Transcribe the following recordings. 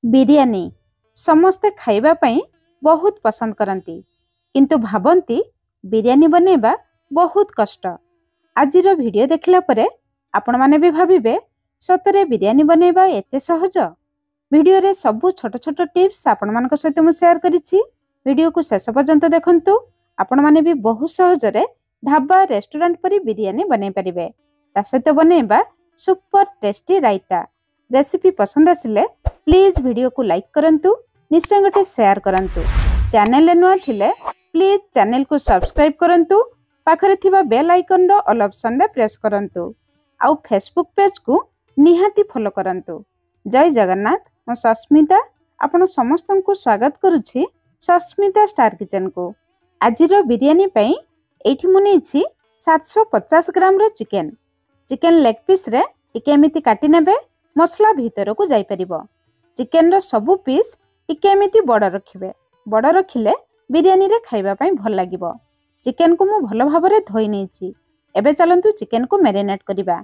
बिरियानी समस्ते खाइबा पई बहुत पसंद करती किंतु भावंती बिरियानी बनैबा बहुत कष्ट। आजिर वीडियो देखला परे आपण माने भी भाबिबे सतरे बिरियानी बनैबा एते सहज। वीडियो रे सबु छोट छोट टिप्स आपण मानक सहित मु शेयर करिछि। वीडियो को शेष पर्यंत देखंतु। आपण माने भी बहुत सहज रे ढाबा रेस्टोरेंट परी बिरियानी बनै परिबे। ता सहित बनैबा सुपर टेस्टी रायता। रेसिपी पसंद आसिले प्लीज वीडियो को लाइक करंतु, निश्चय गोटे शेयर करंतु। चैनल रे नुआ थिले प्लीज चैनल को सब्सक्राइब करंतु। पाखरे थिबा बेल आइकन रो ऑल ऑप्शन रे प्रेस करंतु। आउ फेसबुक पेज को निहाती फॉलो करंतु। जय जगन्नाथ। मो सस्मिता आपण समस्तन को स्वागत करूछि सस्मिता स्टार किचन को। आजिरो बिरियानी पई एठी मु नेछि 750 ग्राम रो चिकन। चिकन लेग पीस रे टिके एमिति काटी नेबे मसला भीतर को जाई परिबो। चिकन रो सबु पीस टिके एमिति बड़ रखिबे। बड़ रखिले बिरियानी रे खाइबा पई भल लागिबो। चिकन को मु भल भाबरे धोई नेछि। एबे चलंतु चिकन को मैरिनेट करिबा।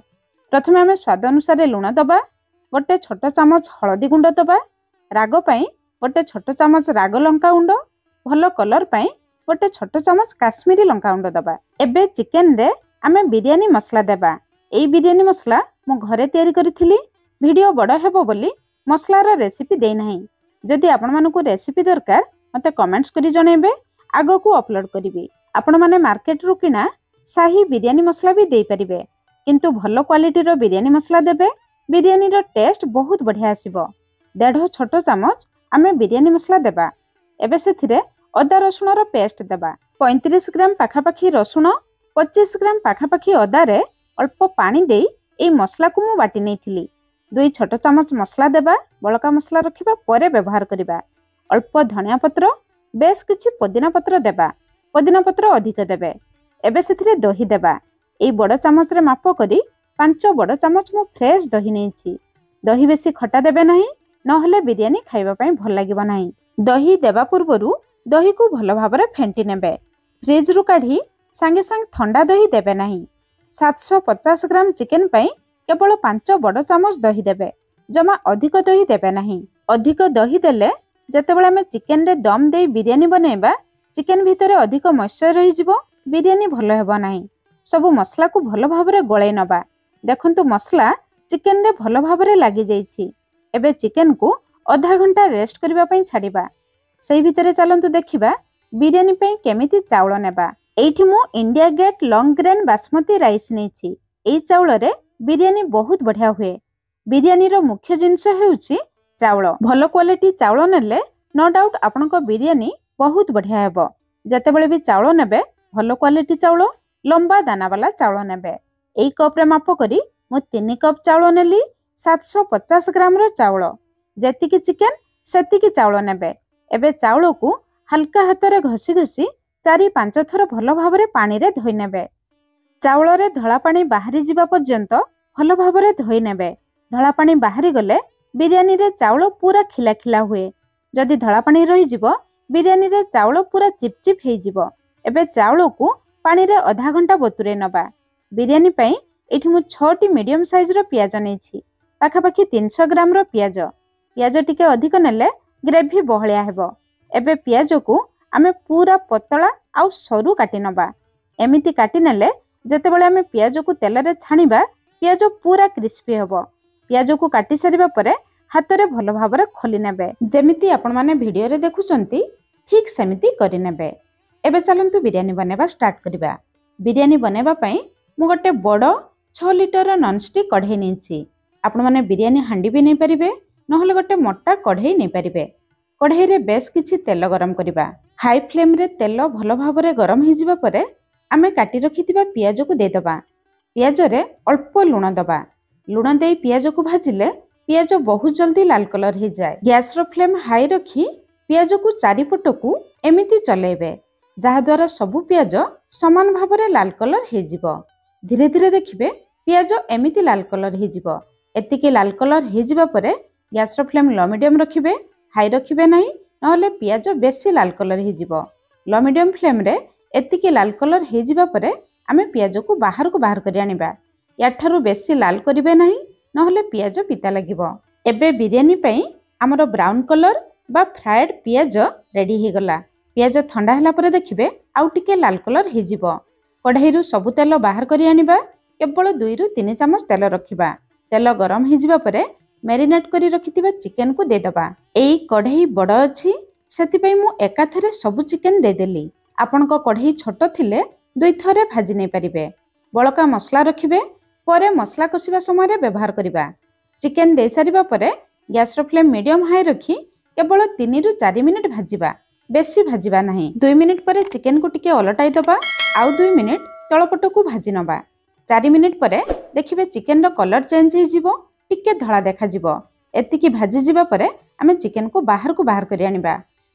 प्रथमे हमें स्वाद अनुसार लूण दबा, गोटे छोट चामच हळदी गुंड दबा, राग पई गोटे छोट चामच राग लंका गुंड, भल कलर पई गोटे छोट चामच काश्मीरी लंका गुंड दबा। एबे चिकन रे हमें बिरियानी मसला देबा। एई बिरियानी मसला मु घरे तयारी करिथिली। वीडियो बड़ हेबो बोली मसलार रेसिपी दे नहीं। जदि आपण मानको रेसिपी दरकार मते कमेंट्स करी जणेबे, आगो को अपलोड करिवि। आपण माने मार्केट रु किना शाही बिरियानी मसला भी दे परिबे, किंतु भलो क्वालिटी रो बिरियानी मसला देबे। बिरियानी रो टेस्ट बहुत बढ़िया आसीबो। 1.5 छोट चामच आमे बिरियानी मसला देबा। एबे सेथिरे अदा रसुण रो पेस्ट देबा। 35 ग्राम पाखापाखी रसुण, 25 ग्राम पाखापाखी अदा रे अल्प पानी देई एई मसला को मु बाटी नेथिली। 2 छोट चामच मसला देबा। बळका मसला रखिबा परे व्यवहार करिबा। अल्प धनिया पत्र, बेस किछि पुदीना पत्र देबा। पुदीना पत्र अधिक देबे। एबे सेथिरे दही देबा। एई बड़ चामच रे माप करी 5 बड़ चामच मु फ्रेश दही नेछि। दही बेसी खटा देबे नाही, नहले बिरियानी खाइबा पई भल लागिबो नाही। दही देबा पूर्वरु दही को भल भाबरे फेंटी नेबे। फ्रिज रु काढी संगे संग ठंडा दही देबे नाही। 750 ग्राम चिकन पई केवल 5 बड़ चामच दही देबे। जमा अधिक दही देबे नाही। अधिक दही देले जेतेबेले हमें चिकन रे दम देई बिरियानी बनैबा, चिकन भितरे अधिक मॉइस्चर रही जिवो, बिरियानी भल हेबो नाही। सबु मसला को भल भाबरे गळै नबा। देखंतु मसला चिकन रे भल भाबरे लागि जाईछि। एबे चिकन को आधा घंटा रेस्ट करिबा पई छाडिबा। सेही भितरे चलंतु देखिबा बिरियानी पई केमिति चावल नेबा। एठी मु India Gate long grain basmati rice नेछि। एई चावल रे बिरियानी बहुत बढ़िया हुए। बिरियानी रो मुख्य जिंस हेउछि चावल। भल क्वालिटी चावल नेले नो डाउट आपनको बिरियानी बहुत बढ़िया हेबो। जेतेबेले भी चावल नेबे भल क्वालिटी चावल, लंबा दाना वाला चावल नेबे। एई कप रे माप करी मु 3 कप चावल नेली। 750 ग्राम रो चावल, जेतिकी चिकन सेतिकी चावल नेबे। एबे चावल को हल्का हाथ रे घसी घसी 4-5 थर भल भाबरे पानी रे धोई नेबे। चावल रे धळा पानी बाहरी जिबा पर्यंत भल भाबरे धोई नेबे। धळा पानी बाहरी गले बिरियानी रे चावल पूरा खिला खिला हुए। जदि धळा पानी रही जिवो बिरियानी रे चावल पूरा चिपचिप हेई जिवो। एबे चावल को पानी रे आधा घंटा बतुरे नबा। बिरियानी पई एठी मु 6टी मीडियम साइज रो पियाज नेछि। पाखापाखी 300 ग्राम रो पियाज। पियाज टिके अधिक नेले ग्रेवी बहलिया हेबो। एबे पियाज को आमे पूरा पतला आउ सरू काटी नबा। एमिति काटी नेले जेतेबेले आमे पियाज को तेल रे छाणीबा, पियाज पूरा क्रिस्पी हेबो। पियाज को काटी सारिबा परे हाथ रे भल भाबरे खोली नेबे। जेमिति आपण माने वीडियो रे देखुचंती ठीक सेमिति करि नेबे। एबे चलंतु बिरियानी बनेबा स्टार्ट करिबा। बिरियानी बनेबा पई मु गोटे बड़ 6 लिटर नॉन स्टिक कढ़ई नेछि। आपण माने बिरियानी हांडी भी नै परिबे, नहले गोटे मोटा कढ़ई नै परिबे। कढ़ई रे बेस किछि तेल गरम करिबा। हाई फ्लेम रे तेल भल भाबरे गरम हे जिबा परे आमे काटी रखिथिबा पियाज को दे दबा। पियाज रे अल्प लूण दबा। लूण देई पियाज को भाजिले पियाज बहुत जल्दी लाल कलर हे जाय। गैस रो फ्लेम हाई रखी पियाज को चारिपट को एमिति चलेबे, जहा द्वारा सबु पियाज समान भाबरे लाल कलर हे जिवो। धीरे धीरे देखिबे पियाज एमिति लाल कलर हे जिवो। एतिके लाल कलर हे जिबा परे गैस रो फ्लेम लो मीडियम रखिबे, हाई रखिबे नाही, नहले पियाज बेसी लाल कलर हे जिवो। लो मीडियम फ्लेम रे एतिके लाल कलर हे जिबा परे आमे पियाज को बाहर करि आनिबा। याठारु बेसी लाल करिबे नाही, नहले पियाज पिता लागिबो। एबे बिरियानी पई आमर ब्राउन कलर बा फ्राएड पियाज रेडी हो गला। पियाज ठंडा होला परे देखिबे आउ टिके लाल कलर हो जिवो। कढ़ाई रु सब तेल बाहर करि आनिबा। केवल 2 रु 3 चमच तेल रखिबा। तेल गरम हो जिबा परे मैरिनेट करी रखिथिबा चिकन को दे दबा। एई कढ़ाई बड़ अछि सेति पई मु एकाथरे सब चिकन दे देली। आपनको कढ़ाई छोट थिले 2 थरे भाजी नै परिबे। बळका मसला रखिबे परे मसला कसिबा समय रे व्यवहार करिबा। चिकन दे सारिबा परे गैस रो फ्लेम मीडियम हाई रखी केवल 3 रु 4 मिनिट भाजिबा। बेसी भाजिबा नहीं। 2 मिनिट परे चिकन को टिके अलटाई दबा। आउ 2 मिनिट तळपट को भाजी नबा। 4 मिनिट परे देखिबे चिकन रो कलर चेंज हो जिवो। टिके धळा देखा जिवो। एतिकी भाजी जिबा परे आमे चिकन को बाहर करि आनिबा।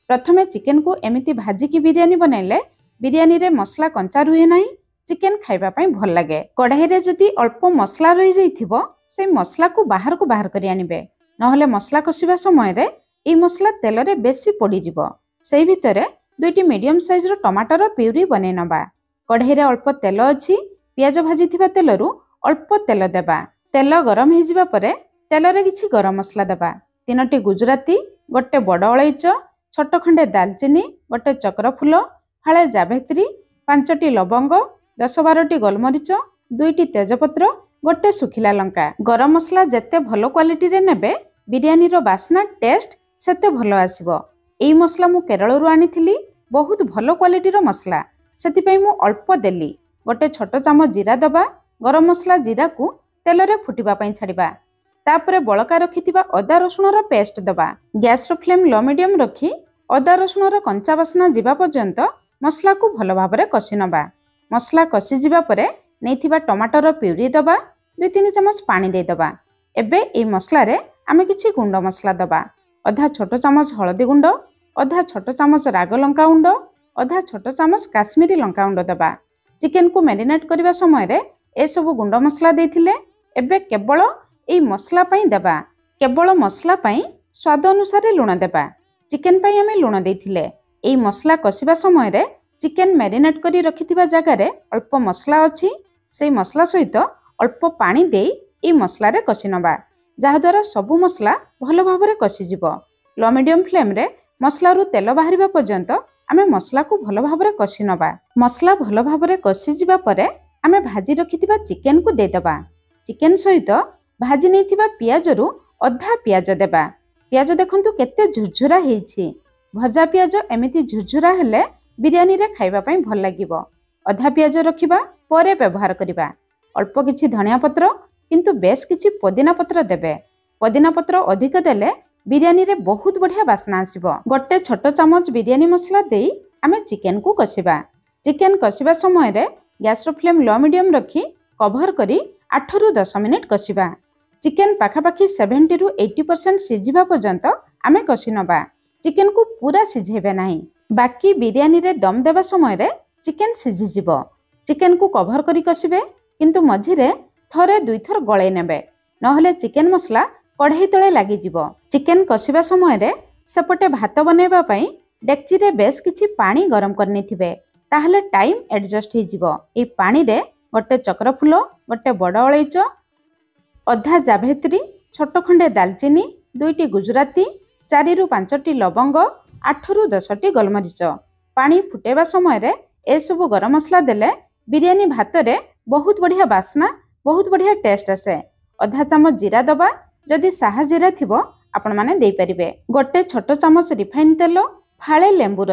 प्रथमे चिकन को एमिति भाजी की बिरयानी बनाइले बिरयानी रे मसला कंचा रुहे नाही। चिकन खाइबा पई भल लागे। कढ़ाई रे जदि अल्प मसला रहि जाइथिबो से मसला को बाहर करि आनिबे। नहले मसला कसिबा समय रे ए मसला तेल रे बेसी पड़ी जिवो। सेई भितरे 2टी मीडियम साइज रो टमाटर प्यूरी बनै नबा। कढ़ाई रे अल्प तेल अछि। पियाज भाजी थिबा तेलरु अल्प तेल देबा। तेल गरम हो जिबा परे तेल रे किछि गरम मसला देबा। 3टी गुजराती, गोटे बड़ अलैच, छोट खंडे दालचीनी, गोटे चक्र फूल, फाळे जावित्री, 5टी लवंग, 10-12टी गोलमरिच, 2टी तेजपत्र, गोटे सुखिला लंका। गरम मसला जेते भलो क्वालिटी रे नेबे बिरयानी रो बास्ना टेस्ट सेते भलो आसीबो। एई मसला मु केरल रु आनिथिली। बहुत भलो क्वालिटी रो मसला सेति पई मु अल्प देली। गोटे छोट चामच जीरा दबा। गरम मसला जीरा को तेल रे फुटिबा पई छाडिबा। तापरे बळका रखिथिबा अदा रसुण रो पेस्ट दबा। गैस रो फ्लेम लो मीडियम रखी अदा रसुण रो कंचा बास्ना जिबा पर्यंत मसला को भलो भाबरे कषि नबा। मसला कषि जिबा परे नेथिबा टमाटर प्यूरी दबा। 2-3 चमच पानी दे दबा। एबे ए मसला रे आमे किछि गुंड मसला दबा। आधा छोट चमच हळदी गुंड, आधा छोट चमच राग लंका गुंड, आधा छोट चमच काश्मीरी लंका गुंड दबा। चिकन को मैरिनेट करबा समय रे ए सब गुंड मसला देथिले। एबे केवल ए मसला पई देबा। केवल मसला पई स्वाद अनुसार लुण देबा। चिकन पई आमे लुण देथिले। ए मसला कसिबा समय रे चिकन मैरिनेट करी रखिथिबा जगह रे अल्प मसला अछि। सेई मसला सहित अल्प पानी देई ए मसला रे कषि नबा। जहा द्वारा सबु मसला भलो भाबरे कषि जिवो। लो मीडियम फ्लेम रे मसला रु तेल बाहरिबा पर्यंत आमे मसला को भलो भाबरे कषि नबा। मसला भलो भाबरे कषि जिबा परे आमे भाजी रखिथिबा चिकन को दे दबा। चिकन सहित भाजी नेथिबा पियाज रु अधा पियाज देबा। पियाज देखंतु केते झुरझुरा हेछि। भजा पियाज एमिति झुरझुरा हेले बिरयानी रे खाइबा पई भल लागिबो। अधा पियाज रखिबा परे व्यवहार करिबा। अल्प किछि धनिया पत्र किंतु बेस किछि पुदीना पत्र देबे। पुदीना पत्र अधिक देले बिरयानी रे बहुत बढ़िया बास्ना आसीबो। गोटे छोट चमच बिरयानी मसला देई आमे चिकन को कसिबा। चिकन कसिबा समय रे गैस रो फ्लेम लो मीडियम रखी कवर करी 8 रु 10 मिनिट कसिबा। चिकन पाखापाखी 70 रु 80% सिझिबा पर्यंत आमे कषि नबा। चिकन को पूरा सिझेबे नाही। बाकी बिरयानी रे दम देबा समय रे चिकन सिझि जिवो। चिकन को कवर करी कसिबे किंतु मझिरे थरे 2 थर गळे नेबे। नहले चिकन मसला कढ़ाई तळे लागि जिवो। चिकन कसिबा समय रे सेपटे भात बनेबा पई डेक्ची रे बेस किछि पानी गरम करनी थिबे। ताहले टाइम एडजस्ट हो जिवो। ए पानी रे गोटे चक्र फूल, गोटे बड़ अलैच, अधा जावित्री, छोट खंडे दालचीनी, 2टी गुजराती, 4 रु 5टी लवंग, 8 रु 10टी गोलमरिच। पानी फुटेबा समय रे ए सब गरम मसला देले बिरयानी भात रे बहुत बढ़िया बास्ना, बहुत बढ़िया टेस्ट आसे। अधा चामच जीरा दबा। जदि साहा जीरा थिबो आपण माने देई परिबे। गोटे छोट चामच रिफाइन तेल, फाळे लेंबू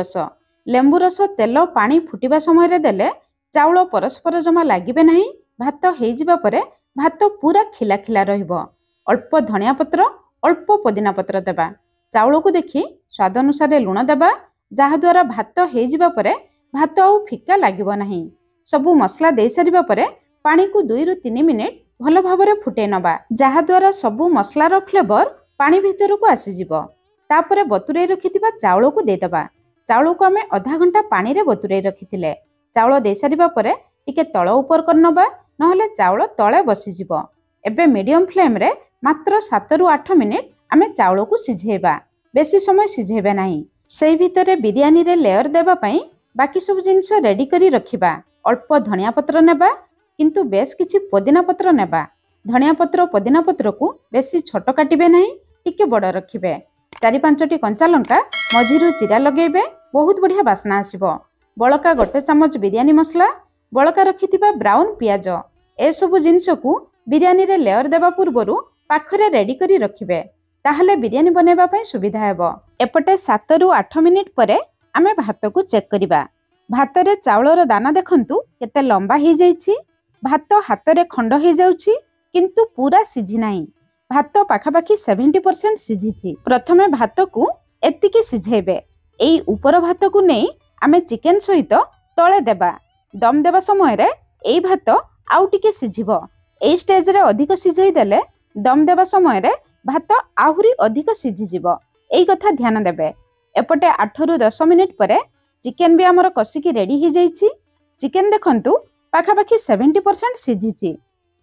रस तेल पानी फुटिबा समय रे देले चाउल परस्पर जमा लागिबे नाही। भात हेई जिबा परे भात पूरा खिला खिला रहिबो। अल्प धनिया पत्र, अल्प पुदीना पत्र देबा। चाउल को देखि स्वाद अनुसार लुण देबा। जहा द्वारा भात हेई जिबा परे भात आउ फिका लागिबो नाही। सबु मसला देई सारिबा परे पानी को 2 रु 3 मिनिट भलो भाबरे फुटे नबा। जहा द्वारा सबु मसलार फ्लेवर पानी भितर को आसी जिवो। तापरे बतुरई रखिथिबा चाउल को दे दबा। चाउल को आमे आधा घंटा पानी रे बतुरई रखिथिले। चाउल दे सारिबा परे टिके तळ ऊपर कर नबा। नहले चाउल तळे बसी जिवो। एबे मीडियम फ्लेम रे मात्र 7 रु 8 मिनिट आमे चाउल को सिझेबा। बेसी समय सिझेबे नाही। सेई भितरे बिरयानी रे लेयर देबा पई बाकी सब जिंस रेडी करी रखिबा। अल्प धनिया पत्र नेबा किंतु बेस किछि पुदीना पत्र नेबा। धनिया पत्र पुदीना पत्र को बेसी छोट काटिबे नाही, टिके बड़ रखिबे। 4-5टी कंचा लंका मझिरु चिरा लगेबे, बहुत बढ़िया बास्ना आसिबो। बळका 1 चामच बिरयानी मसला, बळका रखिथिबा ब्राउन पियाज, ए सब जिनिस को बिरयानी रे लेयर देबा पूर्वरु पाखरे रेडी करी रखिबे, ताहले बिरयानी बनेबा पई सुविधा हेबो। एपटे 7 रु 8 मिनिट परे आमे भात को चेक करिबा। भात रे चावलर दाना देखंतु केते लंबा ही जाईछि। भात हाथ रे खंड ही जाउछि किंतु पूरा सिझी नाही। भात पाखापाखि 70% सिझिछि। प्रथमे भात को एतिकी सिझेबे। एई ऊपर भात को नै आमे चिकेन सहित तळे देबा। दम देबा समय रे एई भात आउ टिके सिझिबो। एई स्टेज रे अधिक सिझाई देले दम देबा समय रे भात आहुरी अधिक सिझी जिवो। एई कथा ध्यान देबे। एपटे 8 रु 10 मिनिट परे चिकेन भी हमर कसिकी रेडी ही जाईछि। चिकेन देखंतु पाखापाखि 70% सिझिछि।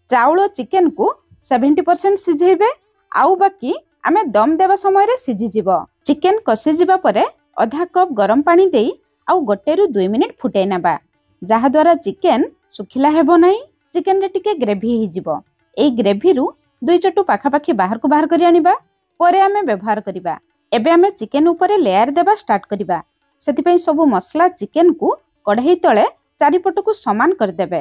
चाउल चिकेन को 70% सिझेबे, आउ बाकी आमे दम देबा समय रे सिझी जिवो। चिकेन कसी जिबा परे आधा कप गरम पानी देई आउ 1 रु 2 मिनिट फुटै नेबा, जहा द्वारा चिकेन सुखिला हेबो नाही। चिकेन रे टिके ग्रेवी ही जिवो। एई ग्रेवी रु 2 चटु पाखापाखि बाहर को बाहर करी आनिबा, परे आमे व्यवहार करिबा। एबे आमे चिकेन ऊपर लेयर देबा स्टार्ट करिबा। सेति पई सब मसला चिकेन को कढ़ाई तळे चारिपट को समान कर देबे।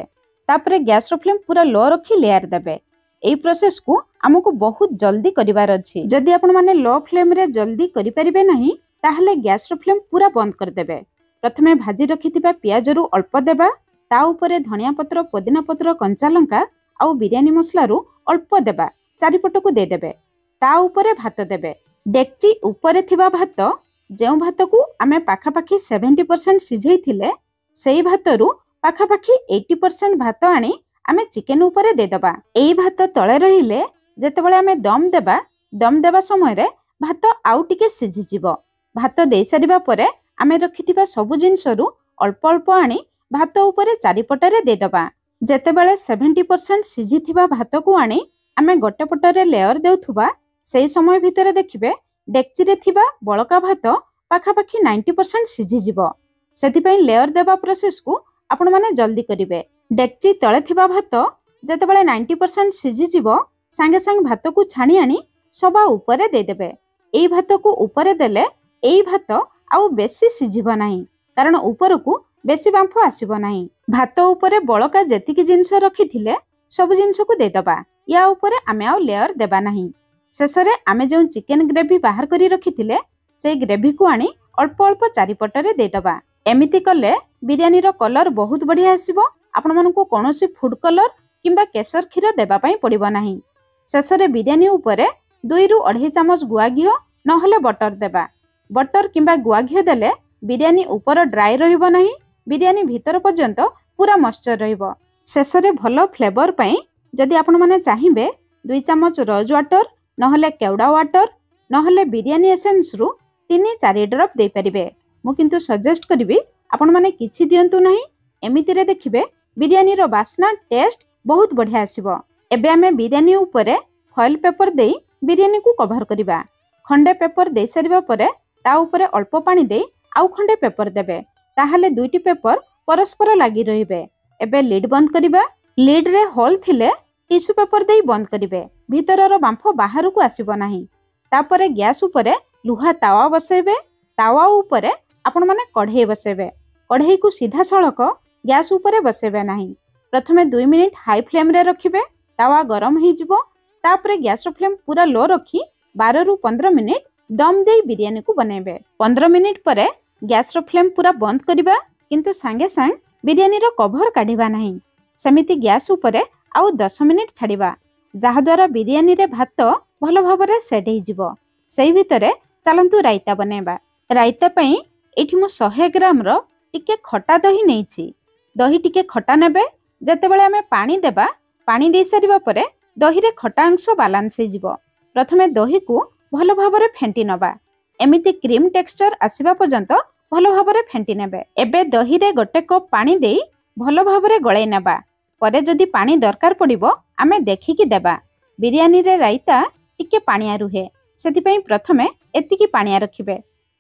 तापरे गैस रो फ्लेम पूरा लो रखी लेयर देबे। एई प्रोसेस को हमको बहुत जल्दी करिवार अछि। जदि आपण माने लो फ्लेम रे जल्दी करि परिबे नाही, ताहले गैस रो फ्लेम पूरा बंद कर देबे। प्रथमे भाजी रखिथिबा पियाज रु अल्प देबा, ता ऊपर धनिया पत्र, पुदीना पत्र, कंचा लंका आउ बिरयानी मसला रु अल्प देबा। चारिपट को दे देबे। ता ऊपर भात देबे। डेक्ची ऊपर थिबा भात, जेउ भात को आमे पाखापाखि 70% सिझेई थिले, सेई भात रु पाखापाखि 80% भात आनी आमे चिकेन ऊपर दे दबा। एई भात तळे रहिले जेतेबेले आमे दम देबा समय रे भात आउ टिके सिझी जिवो। भात देई सारिबा परे आमे रखिथिबा सब जिनिस रु अल्प अल्प आनी भात ऊपर चारिपटरे दे दबा। जेतेबेले 70% सिझी थिबा भात को आनी आमे गोटे पटरे लेयर देउथुबा, सेई समय भितरे देखिबे डेक्ची रे थिबा बळका भात पाखापाखि 90% सिझी जिवो। सेति पई लेयर देबा प्रोसेस को आपण माने जल्दी करिवे। डेक्ची तळे थिबा भात जेतेबेले 90% सिझी जिवो, सांगे सांग भात को छाणी आनी सबा ऊपर दे देबे। एई भात को ऊपर देले एई भात आउ बेसी सिझिबो नाही, कारण ऊपर को बेसी बांफ आसीबो नाही। भात ऊपर बळका जेतिकी जिंस रखिथिले सब जिंस को दे दबा। या ऊपर आमे आउ लेयर देबा नाही। शेषरे आमे जो चिकेन ग्रेवी बाहर करी रखिथिले से ग्रेवी को आनी अल्प अल्प चारिपटरे दे दबा। एमिति कले बिरयानी रो कलर बहुत बढ़िया आसीबो। आपण मानकु कोनोसी फूड कलर किंबा केसर क्षीर देबा पई पड़िबो नाही। शेषरे बिरयानी ऊपर 2 रु 2.5 चामच गुआ घिओ नहले बटर देबा। बटर किंबा गुआ घिओ देले बिरयानी ऊपर ड्राई रहिबो नाही, बिरयानी भीतर पर्यंत पूरा मॉइस्चर रहिबो। शेषरे भलो फ्लेवर पई जदि आपण माने चाहिबे 2 चामच रोज वाटर नहले केवड़ा वाटर नहले बिरयानी एसेंस रु 3-4 ड्रॉप दे परिबे। मु किंतु सजेस्ट करिबी आपण माने किछि दियंतु नाही। एमिति रे देखिबे बिरयानी रो बास्ना टेस्ट बहुत बढ़िया आसीबो। एबे आमे बिरयानी ऊपर फॉइल पेपर देई बिरयानी को कवर करिबा। खंडे पेपर दे सारिबा परे ता ऊपर अल्प पानी देई आउ खंडे पेपर देबे, ताहाले दुईटी पेपर परस्पर लागि रहिबे। एबे लिड बंद करिबा। लिड रे होल थिले टिश्यू पेपर देई बंद करिबे, भीतरर बांफ बाहर को आसीबो नाही। तापरे गैस ऊपर लुहा तावा बसेबे। तावा ऊपर आपण माने कढ़ाई बसेबे। कढ़ाई को सीधा सड़क गैस ऊपर बसेबे नाही। प्रथमे 2 मिनिट हाई फ्लेम रे रखिबे। तावा गरम ही जिवो। तापरे गैस रो फ्लेम पूरा लो रखी 12 रु 15 मिनिट दम देई बिरयानी को बनेबे। 15 मिनिट परे गैस रो फ्लेम पूरा बंद करिबा, किंतु सांगे सांग बिरयानी रो कवर काढिबा नाही। सेमिति गैस ऊपर आउ 10 मिनिट छाड़िबा, जहा द्वारा बिरयानी रे भात भलो भाबरे सेट ही जिवो। सेई भितरे चलंतु रायता बनेबा। रायता पई एठी मु 100 ग्राम रो टिके खटा दही नेछि। दही टिके खटा नेबे। जेतेबेले आमे पानी देबा, पानी दे सारिबा परे दही रे खटा अंश बैलेंस हे जिवो। प्रथमे दही को भलो भाबरे फेंटी नबा। एमिति क्रीम टेक्सचर आसीबा पर्यंत भलो भाबरे फेंटी नेबे। एबे दही रे 1 कप पानी देई भलो भाबरे गळै नेबा। परे जदि पानी दरकार पड़िबो आमे देखिकी देबा। बिरयानी रे रायता टिके पानिया रुहे, सेति पई प्रथमे एतिकी पानिया रखिबे।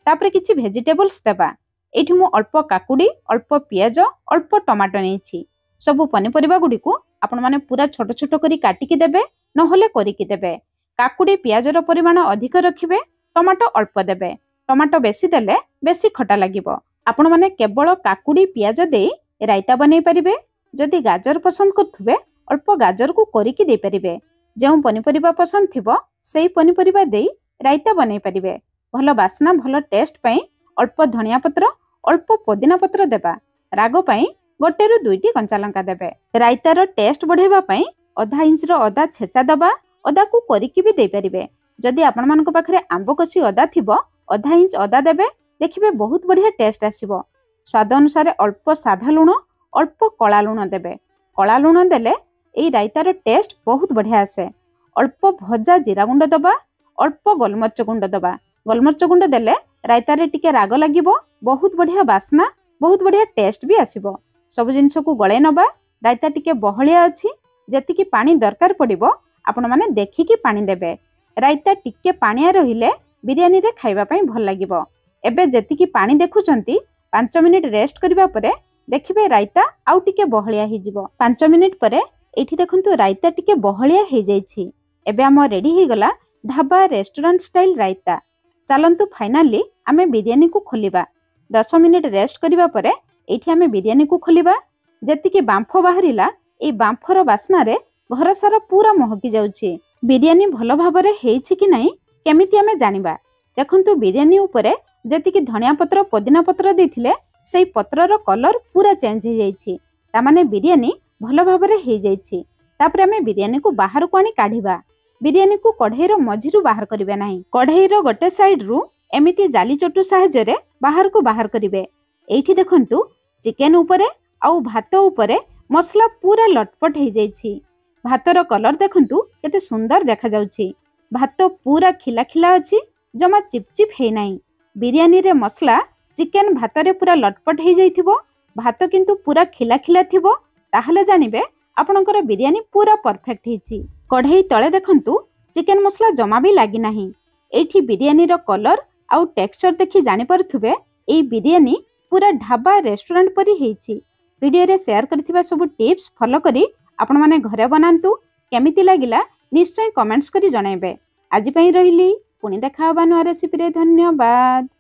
तापरे किछि वेजिटेबल्स देबा। एठी मु अल्प काकुडी, अल्प पियाज, अल्प टमाटो नेछि। सब पनिपरिबा गुडी को आपण माने पूरा छोट छोट करी काटिकी देबे, नहले करिकी देबे। काकुडी पियाज रो परिमाण अधिक रखिबे, टमाटो अल्प देबे। टमाटो बेसी देले बेसी खटा लागिबो। आपण माने केवल काकुड़ी पियाज देई रायता बनै परिबे। जदि गाजर पसंद करथुबे अल्प गाजर को कोरिकी दे परिबे। जो पनिपरिबा पसंद थिबो सेई पनिपरिबा देई रायता बनै परिबे। भल बास्ना भल टेस्ट पई अल्प धनिया पत्र अल्प पुदीना पत्र देबा। राग पई गोटे रु दुईटी कंचा लंका देबे। रायतार टेस्ट बढ़ेबा पई आधा इंच रो अदा छेचा दबा। अदा को कोरिकी भी दे परिबे। जदि आपण मानक पाखरे आंब कसी अदा थिबो आधा इंच अदा देबे। देखिबे बहुत बढ़िया टेस्ट आसीबो। स्वाद अनुसार अल्प साधा लुण अल्प कला लुण देबे। कला लुण देले एई रायतार टेस्ट बहुत बढ़िया आसे। अल्प भजा जीरा गुंड दबा अल्प गोलमरिच गुंड दबा। गोलमरिच गुंड देले रायतारे टिके राग लागिबो। बहुत बढ़िया बास्ना बहुत बढ़िया टेस्ट भी आसीबो। सब जिनस को गळे नबा। रायता टिके बहलिया अछि। जेतिकी पानी दरकार पड़िबो आपण माने देखिकी पानी देबे। रायता टिके पानिया रहिले बिरयानी रे खाइबा पई भल लागिबो। एबे जेतिकी पानी देखुचंती 5 मिनिट रेस्ट करिबा परे देखिबे रायता आउ टिके बहलिया हि जिवो। 5 मिनिट परे एठी देखंतु रायता टिके बहलिया हे जाईछि। एबे हम रेडी हि गला ढाबा रेस्टोरेंट स्टाइल रायता। चलंतु फाइनली आमे बिरयानी को खोलिबा। 10 मिनिट रेस्ट करिबा परे एठी आमे बिरयानी को खोलिबा। जेतिकी बांफ बाहरिला ए बांफर बास्ना रे घर सारा पूरा महकी जाउछि। बिरयानी भलो भाबरे हेछि कि नाही केमिति आमे जानिबा। देखंतु बिरयानी ऊपरे जेतिकी धनिया पत्र पुदीना पत्र देथिले सेई पत्रर कलर पूरा चेंज हो जाइछि। ता माने बिरयानी भलो भाबरे हे जाइछि। तापर आमे बिरयानी को बाहर को आनी काढिबा। बिरयानी को कढ़ईर मझिरु बाहर करिवे नाही। कढ़ईर गोटे साइड रु एमिति जाली चटु सहायता रे बाहर को बाहर करिवे। एठी देखंतु चिकेन ऊपरे आउ भात ऊपरे मसला पूरा लटपट हो जाइछि। भातर कलर देखंतु केते सुंदर देखा जाउछि। भात पूरा खिला खिला अछि। जमा चिपचिप हे नाही। बिरयानी रे मसला चिकेन भात रे पूरा लटपट हो जाइथिबो। भात किंतु पूरा खिला खिला थिबो। ताहले जानिबे आपणकर बिरयानी पूरा परफेक्ट हिछि। कढ़ई तळे देखंतु चिकेन मसला जमा भी लागी नाही। एठी बिरयानी रो कलर आउ टेक्सचर देखि जानि परथुबे एई बिरयानी पूरा ढाबा रेस्टोरेंट परि हेछि। वीडियो रे शेयर करथिबा सब टिप्स फॉलो करी आपण माने घरे बनांतु। केमिति लागिला निश्चय कमेंट्स करी जणाइबे। आज पई रहिली पुणी देखा हबा नुआ रेसिपी रे। धन्यवाद।